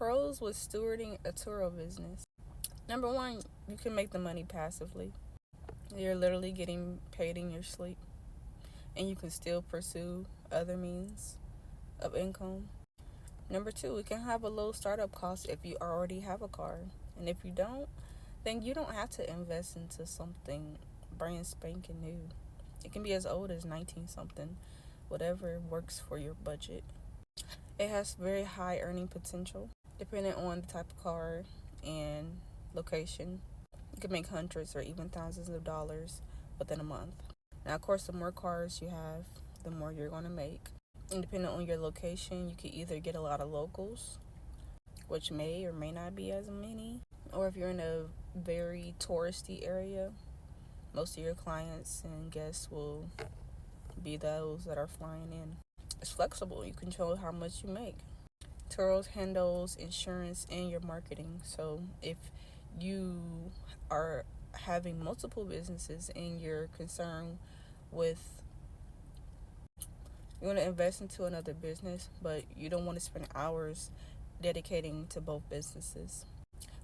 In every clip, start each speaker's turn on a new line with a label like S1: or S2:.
S1: Pros with stewarding a Turo business. Number one, you can make the money passively. You're literally getting paid in your sleep, and you can still pursue other means of income. Number two, it can have a low startup cost if you already have a car. And if you don't, then you don't have to invest into something brand spanking new. It can be as old as 19 something, whatever works for your budget. It has very high earning potential, depending on the type of car and location. You can make hundreds or even thousands of dollars within a month. Now, of course, the more cars you have, the more you're going to make. And depending on your location, you can either get a lot of locals, which may or may not be as many, or if you're in a very touristy area, most of your clients and guests will be those that are flying in. It's flexible. You control how much you make. Turo handles insurance and your marketing. So if you are having multiple businesses and you're concerned with, you want to invest into another business, but you don't want to spend hours dedicating to both businesses,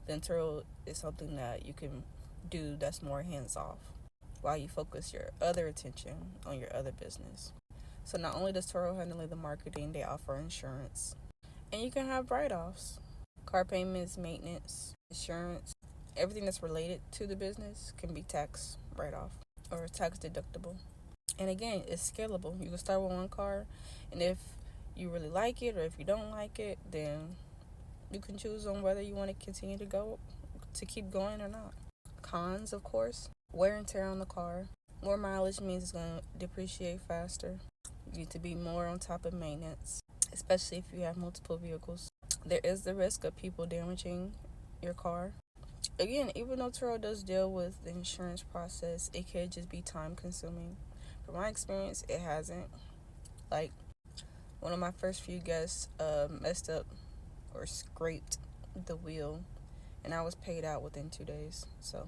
S1: then Turo is something that you can do that's more hands off while you focus your other attention on your other business. So not only does Turo handle the marketing, they offer insurance. And you can have write-offs. Car payments, maintenance, insurance, everything that's related to the business can be tax write-off or tax deductible. And again, it's scalable. You can start with one car, and if you really like it or if you don't like it, then you can choose on whether you want to continue to keep going or not. Cons, of course, wear and tear on the car. More mileage means it's going to depreciate faster. You need to be more on top of maintenance, especially if you have multiple vehicles. There is the risk of people damaging your car. Again, even though Turo does deal with the insurance process, it could just be time consuming. From my experience, it hasn't. Like, one of my first few guests messed up or scraped the wheel, and I was paid out within 2 days. So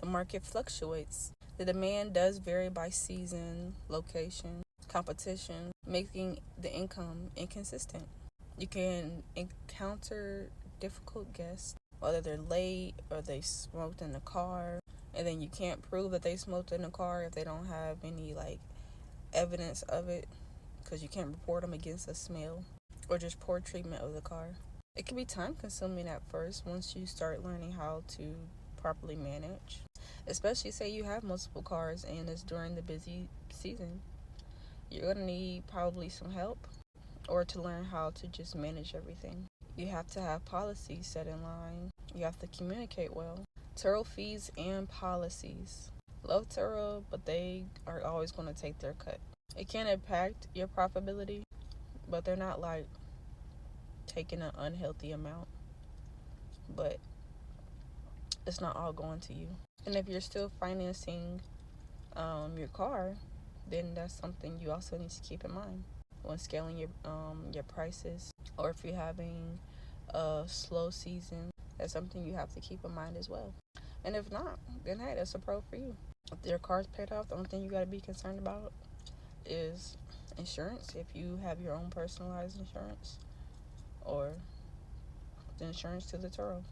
S1: the market fluctuates. The demand does vary by season, location, competition, making the income inconsistent. You can encounter difficult guests, whether they're late or they smoked in the car, and then you can't prove that they smoked in the car if they don't have any evidence of it, because you can't report them against a smell or just poor treatment of the car. It can be time consuming at first once you start learning how to properly manage, especially say you have multiple cars and it's during the busy season. You're going to need probably some help or to learn how to just manage everything. You have to have policies set in line. You have to communicate well. Turo fees and policies. Love Turo, but they are always going to take their cut. It can impact your profitability, but they're not taking an unhealthy amount. But it's not all going to you. And if you're still financing your car, then that's something you also need to keep in mind when scaling your prices, or if you're having a slow season, that's something you have to keep in mind as well. And if not, then hey, that's a pro for you. If your car's paid off, the only thing you got to be concerned about is insurance, if you have your own personalized insurance, or the insurance to the Turo.